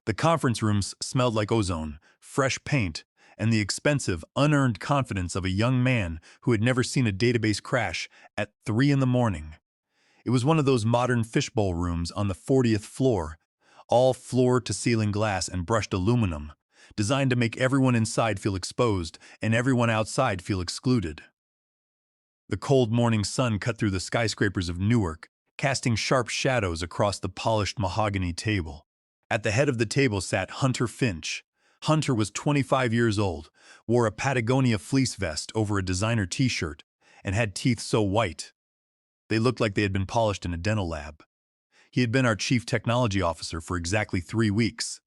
The conference rooms smelled like ozone, fresh paint, and the expensive, unearned confidence of a young man who had never seen a database crash at 3 in the morning. It was one of those modern fishbowl rooms on the 40th floor, all floor-to-ceiling glass and brushed aluminum, designed to make everyone inside feel exposed and everyone outside feel excluded. The cold morning sun cut through the skyscrapers of Newark, casting sharp shadows across the polished mahogany table. At the head of the table sat Hunter Finch. Hunter was 25 years old, wore a Patagonia fleece vest over a designer t-shirt, and had teeth so white they looked like they had been polished in a dental lab. He had been our chief technology officer for exactly 3 weeks.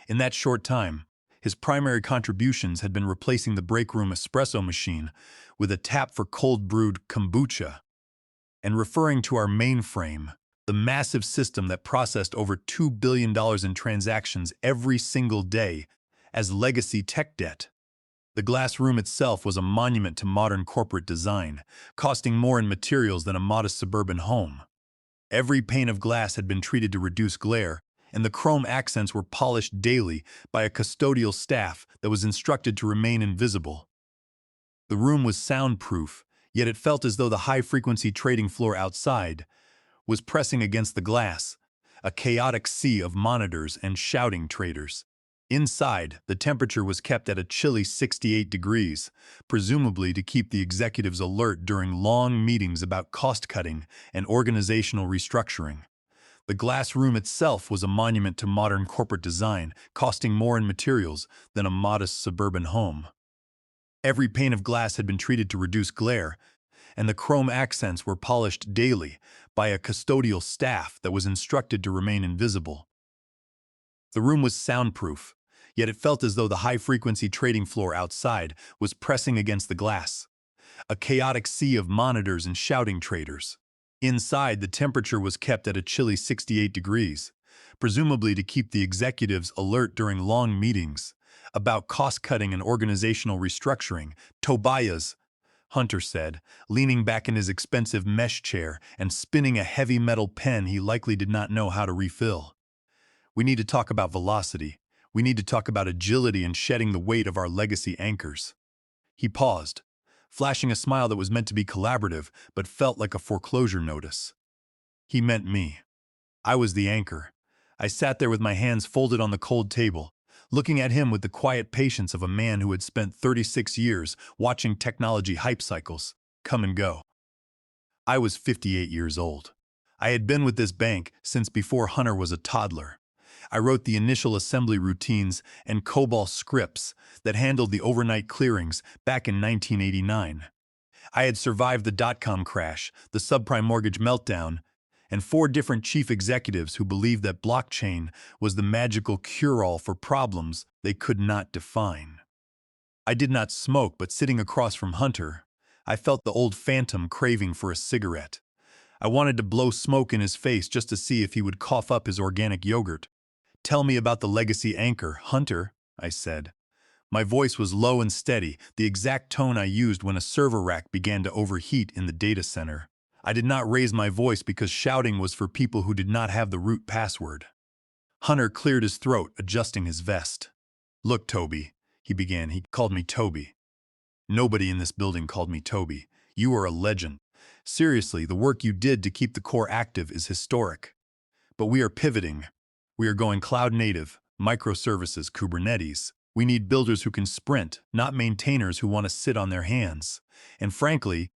In that short time, his primary contributions had been replacing the break room espresso machine with a tap for cold-brewed kombucha, and referring to our mainframe, the massive system that processed over $2 billion in transactions every single day, as legacy tech debt. The glass room itself was a monument to modern corporate design, costing more in materials than a modest suburban home. Every pane of glass had been treated to reduce glare, and the chrome accents were polished daily by a custodial staff that was instructed to remain invisible. The room was soundproof, yet it felt as though the high-frequency trading floor outside was pressing against the glass, a chaotic sea of monitors and shouting traders. Inside, the temperature was kept at a chilly 68 degrees, presumably to keep the executives alert during long meetings about cost-cutting and organizational restructuring. The glass room itself was a monument to modern corporate design, costing more in materials than a modest suburban home. Every pane of glass had been treated to reduce glare, and the chrome accents were polished daily by a custodial staff that was instructed to remain invisible. The room was soundproof, yet it felt as though the high-frequency trading floor outside was pressing against the glass, a chaotic sea of monitors and shouting traders. Inside, the temperature was kept at a chilly 68 degrees, presumably to keep the executives alert during long meetings about cost-cutting and organizational restructuring. Tobias, Hunter said, leaning back in his expensive mesh chair and spinning a heavy metal pen he likely did not know how to refill. We need to talk about velocity. We need to talk about agility and shedding the weight of our legacy anchors. He paused, flashing a smile that was meant to be collaborative but felt like a foreclosure notice. He meant me. I was the anchor. I sat there with my hands folded on the cold table, looking at him with the quiet patience of a man who had spent 36 years watching technology hype cycles come and go. I was 58 years old. I had been with this bank since before Hunter was a toddler. I wrote the initial assembly routines and COBOL scripts that handled the overnight clearings back in 1989. I had survived the dot-com crash, the subprime mortgage meltdown, and 4 different chief executives who believed that blockchain was the magical cure-all for problems they could not define. I did not smoke, but sitting across from Hunter, I felt the old phantom craving for a cigarette. I wanted to blow smoke in his face just to see if he would cough up his organic yogurt. "Tell me about the legacy anchor, Hunter," I said. My voice was low and steady, the exact tone I used when a server rack began to overheat in the data center. I did not raise my voice because shouting was for people who did not have the root password. Hunter cleared his throat, adjusting his vest. "Look, Toby," he began. He called me Toby. "Nobody in this building called me Toby. You are a legend. Seriously, the work you did to keep the core active is historic. But we are pivoting. We are going cloud native, microservices, Kubernetes. We need builders who can sprint, not maintainers who want to sit on their hands. And frankly,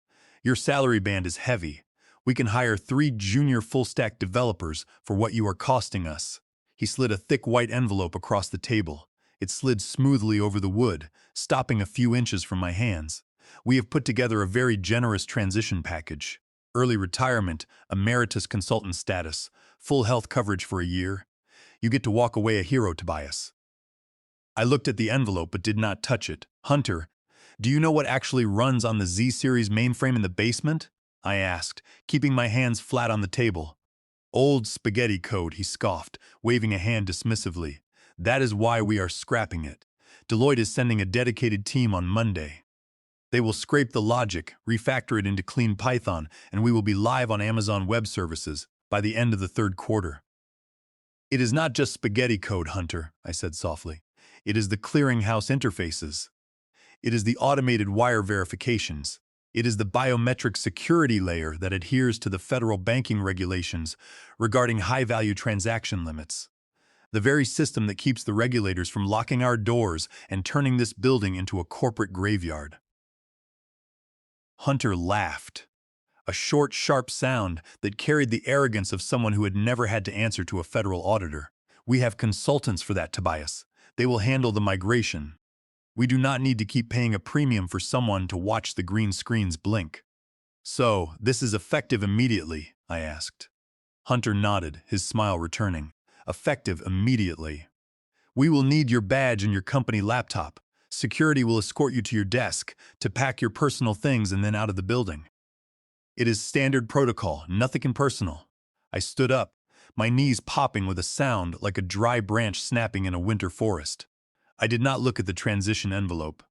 your salary band is heavy. We can hire 3 junior full-stack developers for what you are costing us." He slid a thick white envelope across the table. It slid smoothly over the wood, stopping a few inches from my hands. "We have put together a very generous transition package. Early retirement, emeritus consultant status, full health coverage for a year. You get to walk away a hero, Tobias." I looked at the envelope but did not touch it. "Hunter, do you know what actually runs on the Z-series mainframe in the basement?" I asked, keeping my hands flat on the table. "Old spaghetti code," he scoffed, waving a hand dismissively. "That is why we are scrapping it. Deloitte is sending a dedicated team on Monday. They will scrape the logic, refactor it into clean Python, and we will be live on Amazon Web Services by the end of the 3rd quarter. It is not just spaghetti code, Hunter, I said softly. It is the clearinghouse interfaces. It is the automated wire verifications. It is the biometric security layer that adheres to the federal banking regulations regarding high-value transaction limits. The very system that keeps the regulators from locking our doors and turning this building into a corporate graveyard. Hunter laughed, a short, sharp sound that carried the arrogance of someone who had never had to answer to a federal auditor. We have consultants for that, Tobias. They will handle the migration. We do not need to keep paying a premium for someone to watch the green screens blink. So, this is effective immediately, I asked. Hunter nodded, his smile returning. Effective immediately. We will need your badge and your company laptop. Security will escort you to your desk to pack your personal things and then out of the building. It is standard protocol, nothing impersonal. I stood up, my knees popping with a sound like a dry branch snapping in a winter forest. I did not look at the transition envelope.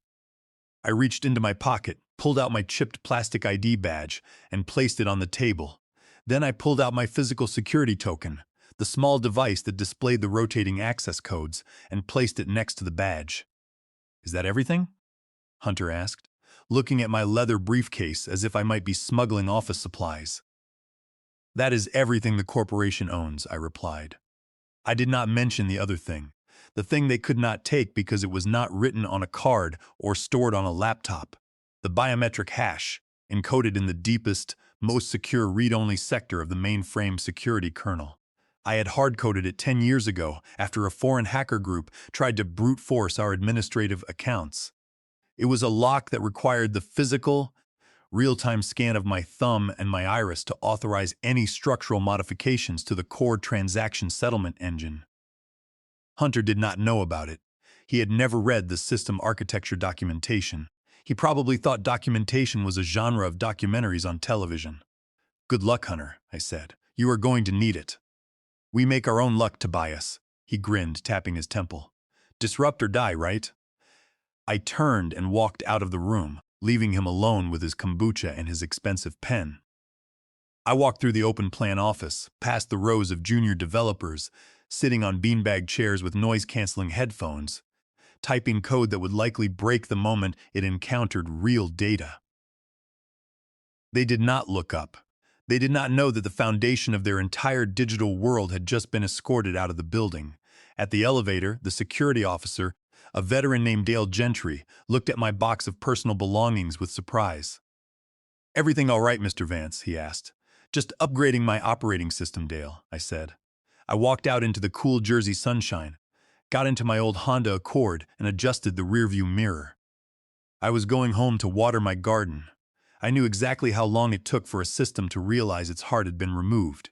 I reached into my pocket, pulled out my chipped plastic ID badge, and placed it on the table. Then I pulled out my physical security token, the small device that displayed the rotating access codes, and placed it next to the badge. Is that everything? Hunter asked, looking at my leather briefcase as if I might be smuggling office supplies. That is everything the corporation owns, I replied. I did not mention the other thing, the thing they could not take because it was not written on a card or stored on a laptop. The biometric hash, encoded in the deepest, most secure read-only sector of the mainframe security kernel. I had hard-coded it 10 years ago after a foreign hacker group tried to brute force our administrative accounts. It was a lock that required the physical, real-time scan of my thumb and my iris to authorize any structural modifications to the core transaction settlement engine. Hunter did not know about it. He had never read the system architecture documentation. He probably thought documentation was a genre of documentaries on television. Good luck, Hunter, I said. You are going to need it. We make our own luck, Tobias. He grinned, tapping his temple. Disrupt or die, right? I turned and walked out of the room, leaving him alone with his kombucha and his expensive pen. I walked through the open-plan office, past the rows of junior developers, sitting on beanbag chairs with noise-canceling headphones, typing code that would likely break the moment it encountered real data. They did not look up. They did not know that the foundation of their entire digital world had just been escorted out of the building. At the elevator, the security officer, a veteran named Dale Gentry, looked at my box of personal belongings with surprise. "Everything all right, Mr. Vance?" he asked. "Just upgrading my operating system, Dale," I said. I walked out into the cool Jersey sunshine, got into my old Honda Accord, and adjusted the rearview mirror. I was going home to water my garden. I knew exactly how long it took for a system to realize its heart had been removed.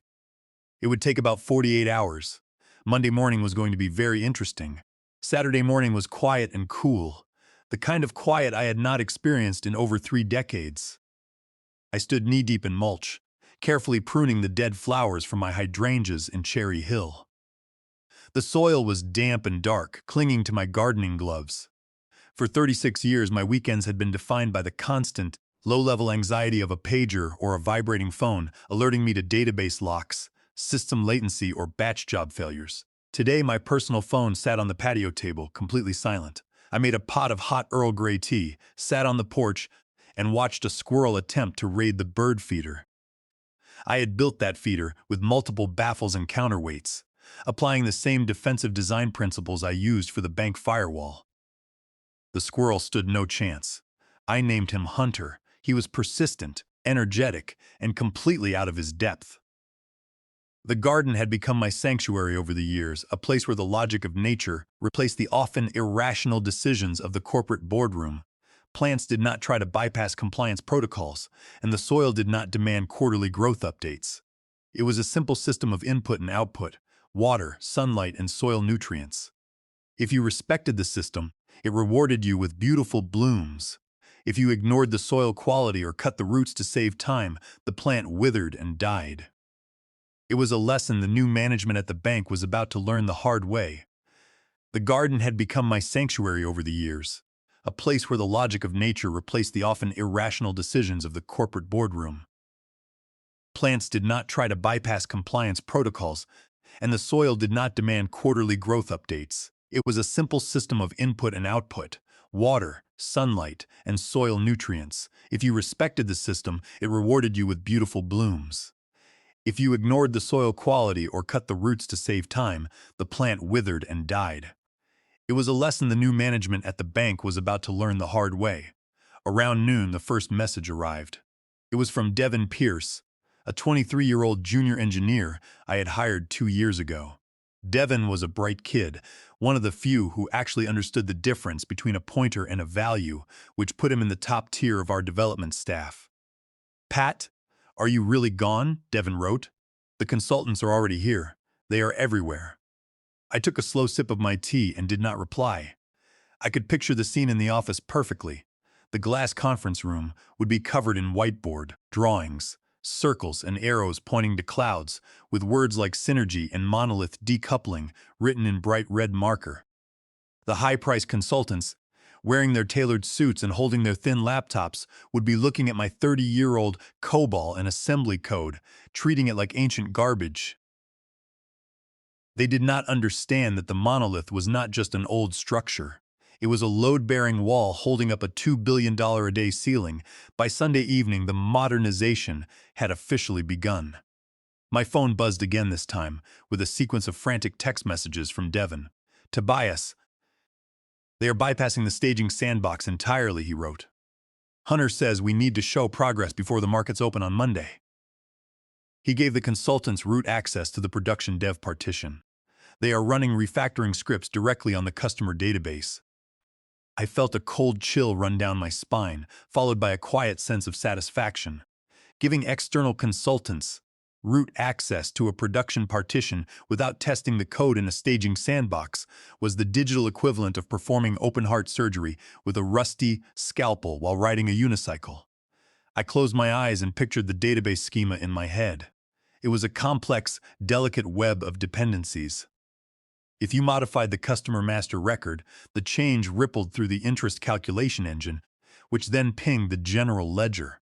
It would take about 48 hours. Monday morning was going to be very interesting. Saturday morning was quiet and cool, the kind of quiet I had not experienced in over 3 decades. I stood knee-deep in mulch, carefully pruning the dead flowers from my hydrangeas in Cherry Hill. The soil was damp and dark, clinging to my gardening gloves. For 36 years, my weekends had been defined by the constant, low-level anxiety of a pager or a vibrating phone alerting me to database locks, system latency, or batch job failures. Today, my personal phone sat on the patio table, completely silent. I made a pot of hot Earl Grey tea, sat on the porch, and watched a squirrel attempt to raid the bird feeder. I had built that feeder with multiple baffles and counterweights, applying the same defensive design principles I used for the bank firewall. The squirrel stood no chance. I named him Hunter. He was persistent, energetic, and completely out of his depth. The garden had become my sanctuary over the years, a place where the logic of nature replaced the often irrational decisions of the corporate boardroom. Plants did not try to bypass compliance protocols, and the soil did not demand quarterly growth updates. It was a simple system of input and output, water, sunlight, and soil nutrients. If you respected the system, it rewarded you with beautiful blooms. If you ignored the soil quality or cut the roots to save time, the plant withered and died. It was a lesson the new management at the bank was about to learn the hard way. The garden had become my sanctuary over the years, a place where the logic of nature replaced the often irrational decisions of the corporate boardroom. Plants did not try to bypass compliance protocols, and the soil did not demand quarterly growth updates. It was a simple system of input and output, water, sunlight, and soil nutrients. If you respected the system, it rewarded you with beautiful blooms. If you ignored the soil quality or cut the roots to save time, the plant withered and died. It was a lesson the new management at the bank was about to learn the hard way. Around noon, the first message arrived. It was from Devin Pierce, a 23-year-old junior engineer I had hired 2 years ago. Devin was a bright kid, one of the few who actually understood the difference between a pointer and a value, which put him in the top tier of our development staff. "Pat, are you really gone?" Devin wrote. "The consultants are already here. They are everywhere." I took a slow sip of my tea and did not reply. I could picture the scene in the office perfectly. The glass conference room would be covered in whiteboard, drawings, circles and arrows pointing to clouds, with words like synergy and monolith decoupling written in bright red marker. The high-priced consultants, wearing their tailored suits and holding their thin laptops, would be looking at my 30-year-old COBOL and assembly code, treating it like ancient garbage. They did not understand that the monolith was not just an old structure. It was a load-bearing wall holding up a $2 billion a day ceiling. By Sunday evening, the modernization had officially begun. My phone buzzed again this time, with a sequence of frantic text messages from Devin. "Tobias, they are bypassing the staging sandbox entirely," he wrote. "Hunter says we need to show progress before the markets open on Monday." He gave the consultants root access to the production dev partition. They are running refactoring scripts directly on the customer database. I felt a cold chill run down my spine, followed by a quiet sense of satisfaction. Giving external consultants root access to a production partition without testing the code in a staging sandbox was the digital equivalent of performing open-heart surgery with a rusty scalpel while riding a unicycle. I closed my eyes and pictured the database schema in my head. It was a complex, delicate web of dependencies. If you modified the customer master record, the change rippled through the interest calculation engine, which then pinged the general ledger.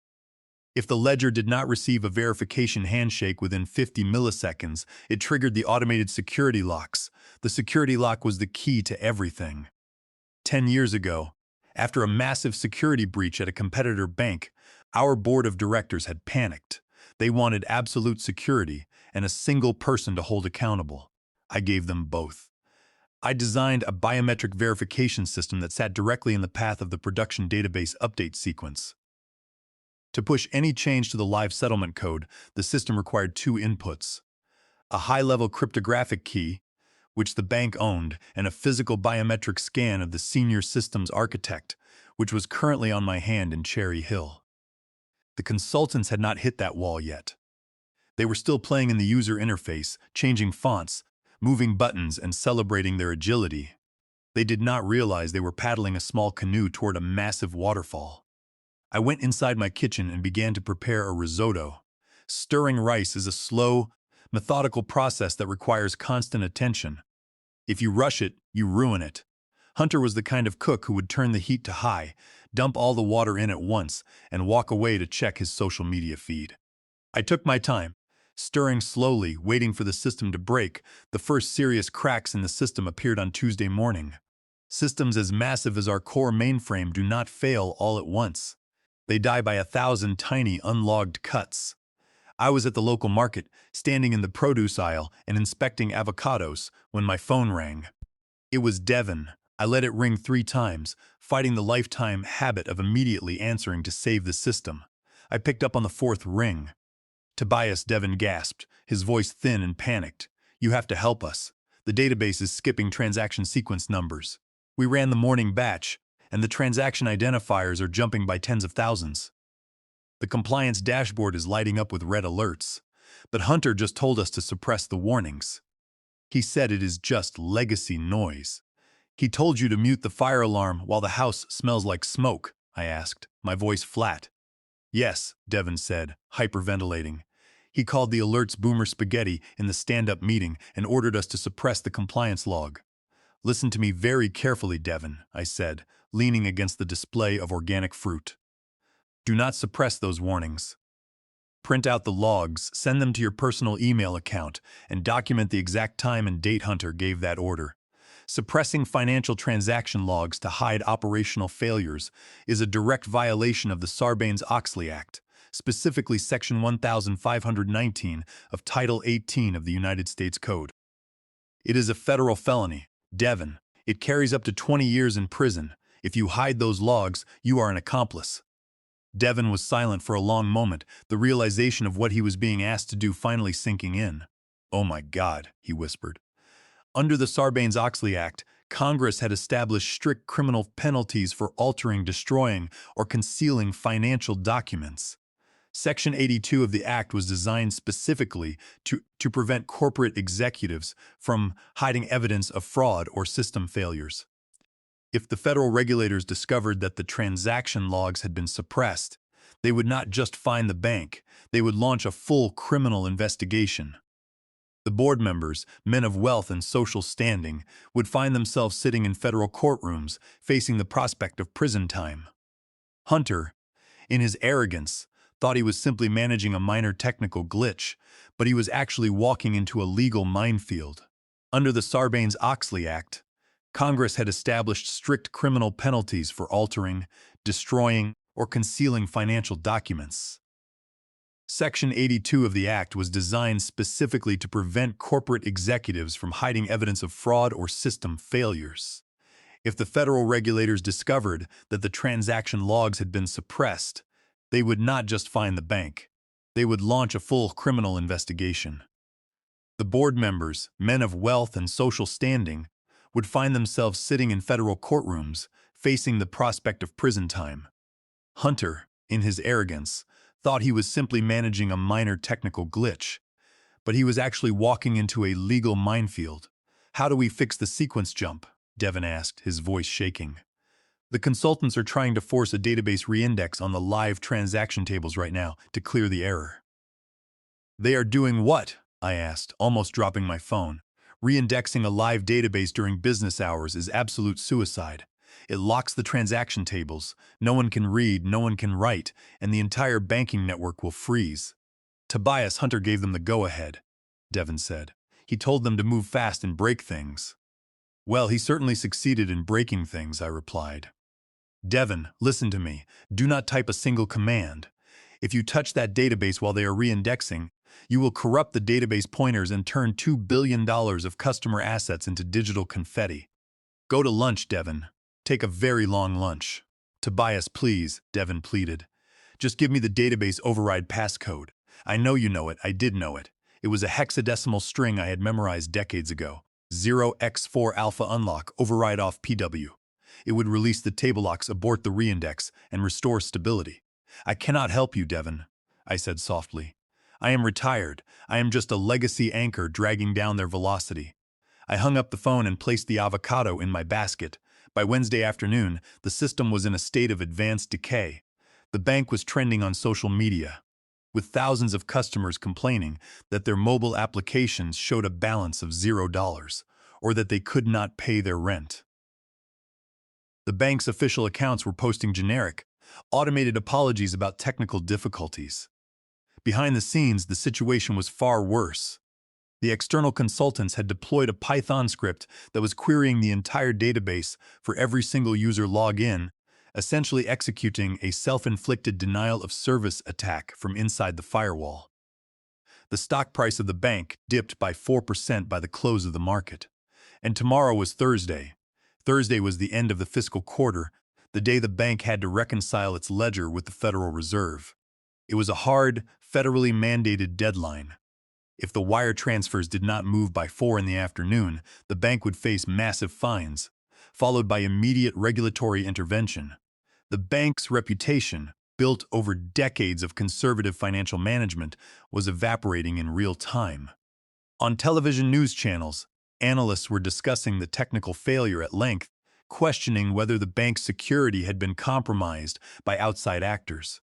If the ledger did not receive a verification handshake within 50 milliseconds, it triggered the automated security locks. The security lock was the key to everything. 10 years ago, after a massive security breach at a competitor bank, our board of directors had panicked. They wanted absolute security and a single person to hold accountable. I gave them both. I designed a biometric verification system that sat directly in the path of the production database update sequence. To push any change to the live settlement code, the system required 2 inputs: a high-level cryptographic key, which the bank owned, and a physical biometric scan of the senior systems architect, which was currently on my hand in Cherry Hill. The consultants had not hit that wall yet. They were still playing in the user interface, changing fonts, moving buttons, and celebrating their agility. They did not realize they were paddling a small canoe toward a massive waterfall. I went inside my kitchen and began to prepare a risotto. Stirring rice is a slow, methodical process that requires constant attention. If you rush it, you ruin it. Hunter was the kind of cook who would turn the heat to high, dump all the water in at once, and walk away to check his social media feed. I took my time, stirring slowly, waiting for the system to break. The first serious cracks in the system appeared on Tuesday morning. Systems as massive as our core mainframe do not fail all at once. They die by 1,000 tiny, unlogged cuts. I was at the local market, standing in the produce aisle and inspecting avocados, when my phone rang. It was Devin. I let it ring 3 times, fighting the lifetime habit of immediately answering to save the system. I picked up on the 4th ring. "Tobias," Devin gasped, his voice thin and panicked. "You have to help us. The database is skipping transaction sequence numbers. We ran the morning batch, and the transaction identifiers are jumping by tens of thousands. The compliance dashboard is lighting up with red alerts. But Hunter just told us to suppress the warnings. He said it is just legacy noise." "He told you to mute the fire alarm while the house smells like smoke?" I asked, my voice flat. "Yes," Devin said, hyperventilating. "He called the alerts boomer spaghetti in the stand-up meeting and ordered us to suppress the compliance log." "Listen to me very carefully, Devin," I said, leaning against the display of organic fruit. "Do not suppress those warnings. Print out the logs, send them to your personal email account, and document the exact time and date Hunter gave that order. Suppressing financial transaction logs to hide operational failures is a direct violation of the Sarbanes-Oxley Act, specifically Section 1519 of Title 18 of the United States Code. It is a federal felony. Devin, it carries up to 20 years in prison. If you hide those logs, you are an accomplice. Devin was silent for a long moment, the realization of what he was being asked to do finally sinking in. "Oh my God," he whispered. Under the Sarbanes-Oxley Act, Congress had established strict criminal penalties for altering, destroying, or concealing financial documents. Section 82 of the Act was designed specifically to prevent corporate executives from hiding evidence of fraud or system failures. If the federal regulators discovered that the transaction logs had been suppressed, they would not just fine the bank, they would launch a full criminal investigation. The board members, men of wealth and social standing, would find themselves sitting in federal courtrooms, facing the prospect of prison time. Hunter, in his arrogance, thought he was simply managing a minor technical glitch, but he was actually walking into a legal minefield. Under the Sarbanes-Oxley Act, Congress had established strict criminal penalties for altering, destroying, or concealing financial documents. Section 82 of the Act was designed specifically to prevent corporate executives from hiding evidence of fraud or system failures. If the federal regulators discovered that the transaction logs had been suppressed, they would not just fine the bank. They would launch a full criminal investigation. The board members, men of wealth and social standing, would find themselves sitting in federal courtrooms, facing the prospect of prison time. Hunter, in his arrogance, thought he was simply managing a minor technical glitch, but he was actually walking into a legal minefield. "How do we fix the sequence jump?" Devin asked, his voice shaking. "The consultants are trying to force a database reindex on the live transaction tables right now to clear the error." "They are doing what?" I asked, almost dropping my phone. "Reindexing a live database during business hours is absolute suicide. It locks the transaction tables, no one can read, no one can write, and the entire banking network will freeze." "Tobias Hunter gave them the go-ahead," Devin said. "He told them to move fast and break things." "Well, he certainly succeeded in breaking things," I replied. "Devin, listen to me. Do not type a single command. If you touch that database while they are reindexing, you will corrupt the database pointers and turn $2 billion of customer assets into digital confetti. Go to lunch, Devin. Take a very long lunch." "Tobias, please," Devin pleaded. "Just give me the database override passcode. I know you know it. I did know it. It was a hexadecimal string I had memorized decades ago. 0x4 alpha unlock, override off PW. It would release the table locks, abort the reindex, and restore stability." "I cannot help you, Devin," I said softly. "I am retired. I am just a legacy anchor dragging down their velocity." I hung up the phone and placed the avocado in my basket. By Wednesday afternoon, the system was in a state of advanced decay. The bank was trending on social media, with thousands of customers complaining that their mobile applications showed a balance of $0, or that they could not pay their rent. The bank's official accounts were posting generic, automated apologies about technical difficulties. Behind the scenes, the situation was far worse. The external consultants had deployed a Python script that was querying the entire database for every single user login, essentially executing a self-inflicted denial-of-service attack from inside the firewall. The stock price of the bank dipped by 4% by the close of the market. And tomorrow was Thursday. Thursday was the end of the fiscal quarter, the day the bank had to reconcile its ledger with the Federal Reserve. It was a hard, federally mandated deadline. If the wire transfers did not move by 4 in the afternoon, the bank would face massive fines, followed by immediate regulatory intervention. The bank's reputation, built over decades of conservative financial management, was evaporating in real time. On television news channels, analysts were discussing the technical failure at length, questioning whether the bank's security had been compromised by outside actors.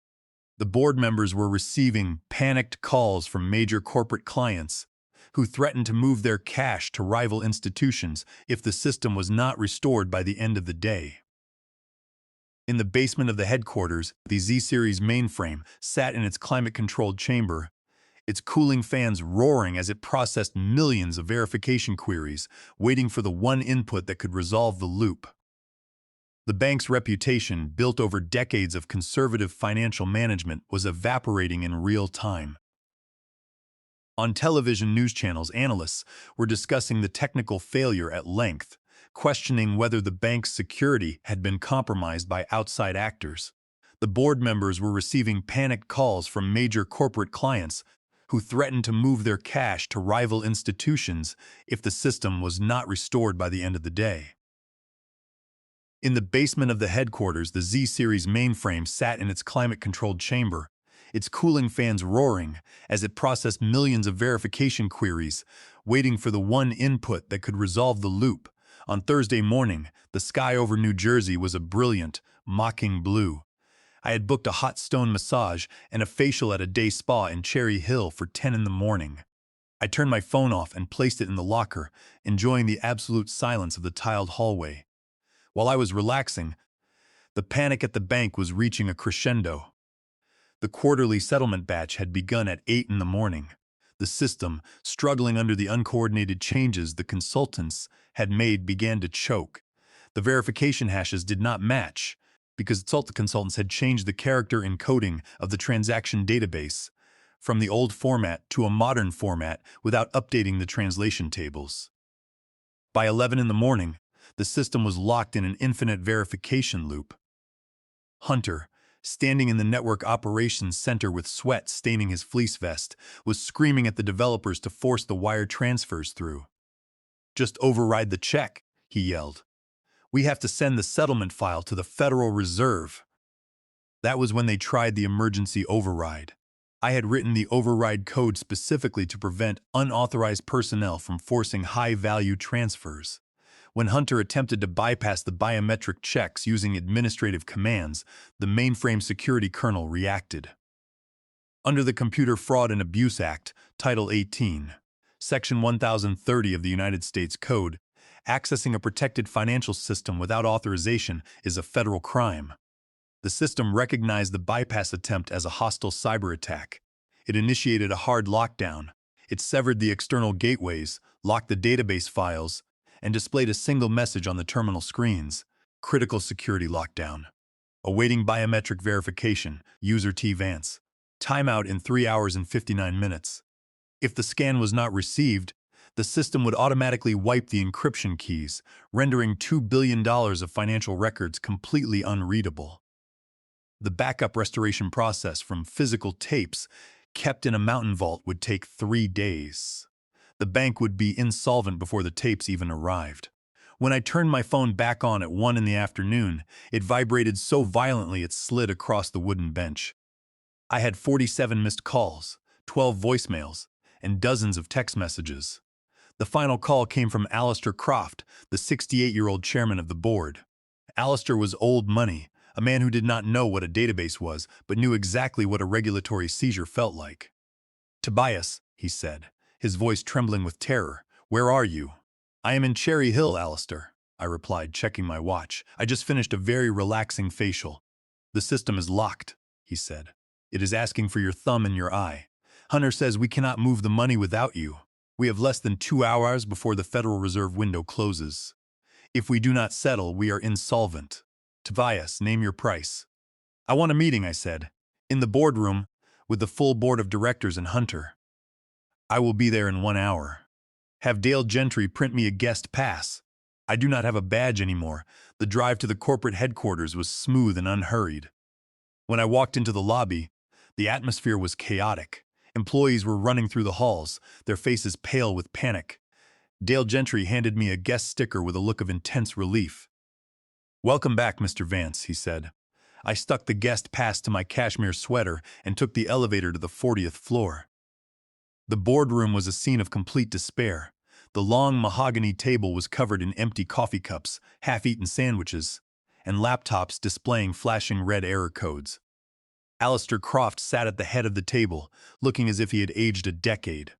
The board members were receiving panicked calls from major corporate clients who threatened to move their cash to rival institutions if the system was not restored by the end of the day. In the basement of the headquarters, the Z-Series mainframe sat in its climate-controlled chamber, its cooling fans roaring as it processed millions of verification queries, waiting for the one input that could resolve the loop. The bank's reputation, built over decades of conservative financial management, was evaporating in real time. On television news channels, analysts were discussing the technical failure at length, questioning whether the bank's security had been compromised by outside actors. The board members were receiving panicked calls from major corporate clients who threatened to move their cash to rival institutions if the system was not restored by the end of the day. In the basement of the headquarters, the Z-Series mainframe sat in its climate-controlled chamber, its cooling fans roaring as it processed millions of verification queries, waiting for the one input that could resolve the loop. On Thursday morning, the sky over New Jersey was a brilliant, mocking blue. I had booked a hot stone massage and a facial at a day spa in Cherry Hill for 10 in the morning. I turned my phone off and placed it in the locker, enjoying the absolute silence of the tiled hallway. While I was relaxing, the panic at the bank was reaching a crescendo. The quarterly settlement batch had begun at 8 in the morning. The system, struggling under the uncoordinated changes the consultants had made, began to choke. The verification hashes did not match because the consultants had changed the character encoding of the transaction database from the old format to a modern format without updating the translation tables. By 11 in the morning, the system was locked in an infinite verification loop. Hunter, standing in the network operations center with sweat staining his fleece vest, was screaming at the developers to force the wire transfers through. "Just override the check," he yelled. "We have to send the settlement file to the Federal Reserve." That was when they tried the emergency override. I had written the override code specifically to prevent unauthorized personnel from forcing high-value transfers. When Hunter attempted to bypass the biometric checks using administrative commands, the mainframe security kernel reacted. Under the Computer Fraud and Abuse Act, Title 18, Section 1030 of the United States Code, accessing a protected financial system without authorization is a federal crime. The system recognized the bypass attempt as a hostile cyber attack. It initiated a hard lockdown. It severed the external gateways, locked the database files, and displayed a single message on the terminal screens: critical security lockdown. Awaiting biometric verification, user T. Vance. Timeout in 3 hours and 59 minutes. If the scan was not received, the system would automatically wipe the encryption keys, rendering $2 billion of financial records completely unreadable. The backup restoration process from physical tapes kept in a mountain vault would take 3 days. The bank would be insolvent before the tapes even arrived. When I turned my phone back on at 1 in the afternoon, it vibrated so violently it slid across the wooden bench. I had 47 missed calls, 12 voicemails, and dozens of text messages. The final call came from Alistair Croft, the 68-year-old chairman of the board. Alistair was old money, a man who did not know what a database was, but knew exactly what a regulatory seizure felt like. "Tobias," he said, his voice trembling with terror, "where are you?" "I am in Cherry Hill, Alistair," I replied, checking my watch. "I just finished a very relaxing facial." "The system is locked," he said. "It is asking for your thumb and your eye. Hunter says we cannot move the money without you. We have less than 2 hours before the Federal Reserve window closes. If we do not settle, we are insolvent. Tobias, name your price." "I want a meeting," I said, "in the boardroom, with the full board of directors and Hunter." "I will be there in 1 hour. Have Dale Gentry print me a guest pass. I do not have a badge anymore." The drive to the corporate headquarters was smooth and unhurried. When I walked into the lobby, the atmosphere was chaotic. Employees were running through the halls, their faces pale with panic. Dale Gentry handed me a guest sticker with a look of intense relief. "Welcome back, Mr. Vance," he said. I stuck the guest pass to my cashmere sweater and took the elevator to the 40th floor. The boardroom was a scene of complete despair. The long mahogany table was covered in empty coffee cups, half-eaten sandwiches, and laptops displaying flashing red error codes. Alistair Croft sat at the head of the table, looking as if he had aged a decade.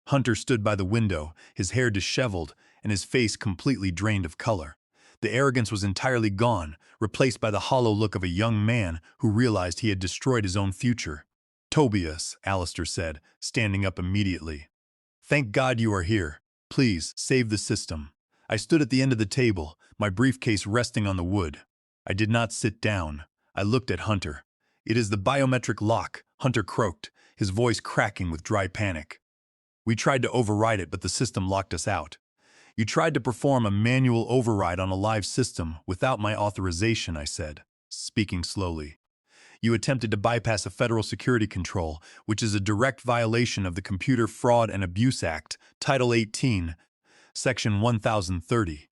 Hunter stood by the window, his hair disheveled and his face completely drained of color. The arrogance was entirely gone, replaced by the hollow look of a young man who realized he had destroyed his own future. "Tobias," Alistair said, standing up immediately. "Thank God you are here. Please, save the system." I stood at the end of the table, my briefcase resting on the wood. I did not sit down. I looked at Hunter. "It is the biometric lock," Hunter croaked, his voice cracking with dry panic. "We tried to override it, but the system locked us out." "You tried to perform a manual override on a live system without my authorization," I said, speaking slowly. "You attempted to bypass a federal security control, which is a direct violation of the Computer Fraud and Abuse Act, Title 18, Section 1030.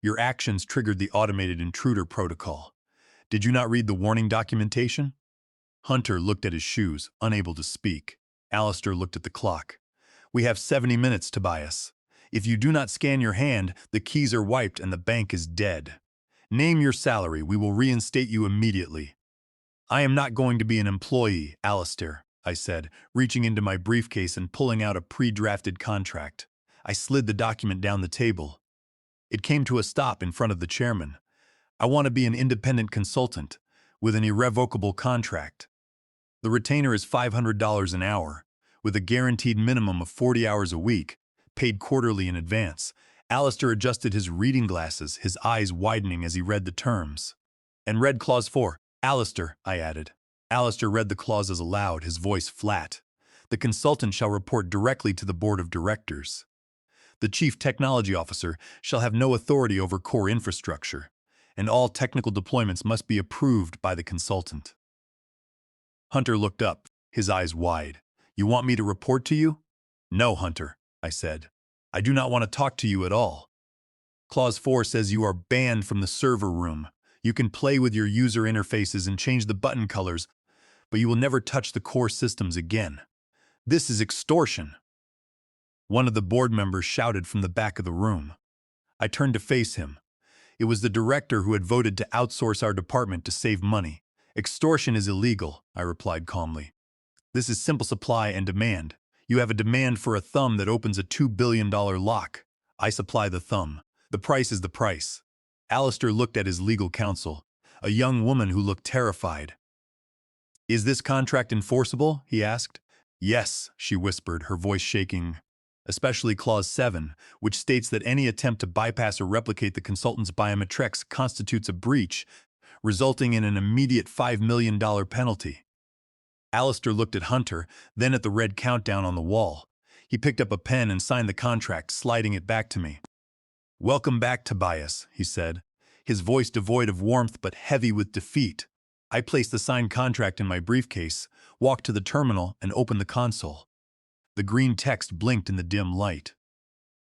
Your actions triggered the Automated Intruder Protocol. Did you not read the warning documentation?" Hunter looked at his shoes, unable to speak. Alistair looked at the clock. "We have 70 minutes, Tobias. If you do not scan your hand, the keys are wiped and the bank is dead. Name your salary, we will reinstate you immediately." "I am not going to be an employee, Alistair," I said, reaching into my briefcase and pulling out a pre-drafted contract. I slid the document down the table. It came to a stop in front of the chairman. "I want to be an independent consultant, with an irrevocable contract. The retainer is $500 an hour, with a guaranteed minimum of 40 hours a week, paid quarterly in advance." Alistair adjusted his reading glasses, his eyes widening as he read the terms. "And read Clause 4. Alistair," I added. Alistair read the clauses aloud, his voice flat. "The consultant shall report directly to the board of directors. The chief technology officer shall have no authority over core infrastructure, and all technical deployments must be approved by the consultant." Hunter looked up, his eyes wide. "You want me to report to you?" "No, Hunter," I said. "I do not want to talk to you at all. Clause 4 says you are banned from the server room. You can play with your user interfaces and change the button colors, but you will never touch the core systems again. This is extortion." One of the board members shouted from the back of the room. I turned to face him. It was the director who had voted to outsource our department to save money. "Extortion is illegal," I replied calmly. "This is simple supply and demand. You have a demand for a thumb that opens a $2 billion lock. I supply the thumb. The price is the price." Alistair looked at his legal counsel, a young woman who looked terrified. "Is this contract enforceable?" he asked. "Yes," she whispered, her voice shaking. "Especially Clause 7, which states that any attempt to bypass or replicate the consultant's biometrics constitutes a breach, resulting in an immediate $5 million penalty." Alistair looked at Hunter, then at the red countdown on the wall. He picked up a pen and signed the contract, sliding it back to me. "Welcome back, Tobias," he said, his voice devoid of warmth but heavy with defeat. I placed the signed contract in my briefcase, walked to the terminal, and opened the console. The green text blinked in the dim light.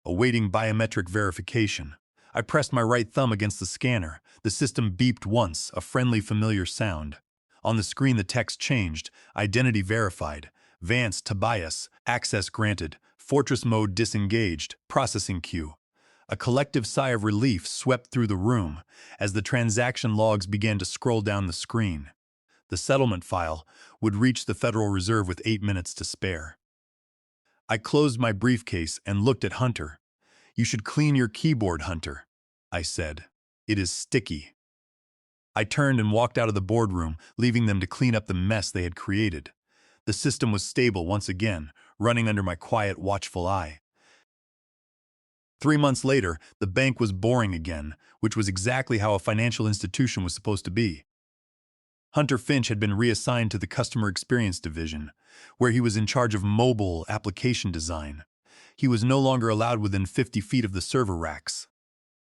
"Awaiting biometric verification." I pressed my right thumb against the scanner. The system beeped once, a friendly, familiar sound. On the screen the text changed. "Identity verified. Vance Tobias. Access granted. Fortress mode disengaged. Processing queue." A collective sigh of relief swept through the room as the transaction logs began to scroll down the screen. The settlement file would reach the Federal Reserve with 8 minutes to spare. I closed my briefcase and looked at Hunter. "You should clean your keyboard, Hunter," I said. "It is sticky." I turned and walked out of the boardroom, leaving them to clean up the mess they had created. The system was stable once again, running under my quiet, watchful eye. 3 months later, the bank was boring again, which was exactly how a financial institution was supposed to be. Hunter Finch had been reassigned to the Customer Experience Division, where he was in charge of mobile application design. He was no longer allowed within 50 feet of the server racks.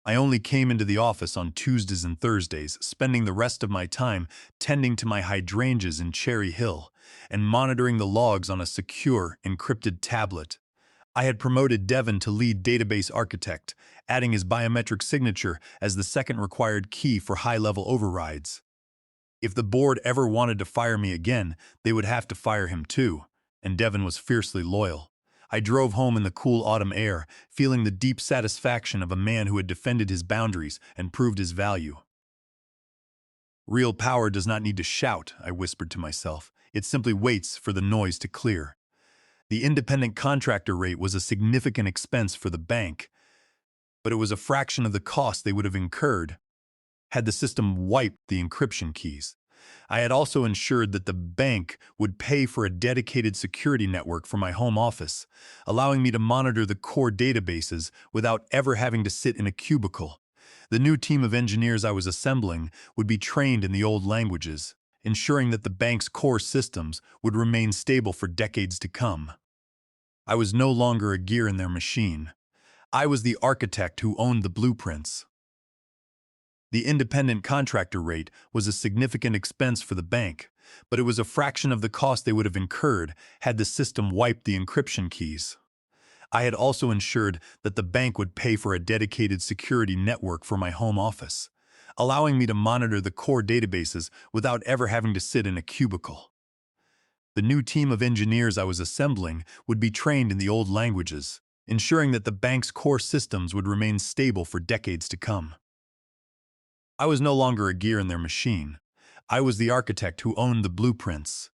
I only came into the office on Tuesdays and Thursdays, spending the rest of my time tending to my hydrangeas in Cherry Hill and monitoring the logs on a secure, encrypted tablet. I had promoted Devon to lead database architect, adding his biometric signature as the second required key for high-level overrides. If the board ever wanted to fire me again, they would have to fire him too, and Devon was fiercely loyal. I drove home in the cool autumn air, feeling the deep satisfaction of a man who had defended his boundaries and proved his value. "Real power does not need to shout," I whispered to myself. "It simply waits for the noise to clear." The independent contractor rate was a significant expense for the bank, but it was a fraction of the cost they would have incurred had the system wiped the encryption keys. I had also ensured that the bank would pay for a dedicated security network for my home office, allowing me to monitor the core databases without ever having to sit in a cubicle. The new team of engineers I was assembling would be trained in the old languages, ensuring that the bank's core systems would remain stable for decades to come. I was no longer a gear in their machine. I was the architect who owned the blueprints. The independent contractor rate was a significant expense for the bank, but it was a fraction of the cost they would have incurred had the system wiped the encryption keys. I had also ensured that the bank would pay for a dedicated security network for my home office, allowing me to monitor the core databases without ever having to sit in a cubicle. The new team of engineers I was assembling would be trained in the old languages, ensuring that the bank's core systems would remain stable for decades to come. I was no longer a gear in their machine. I was the architect who owned the blueprints.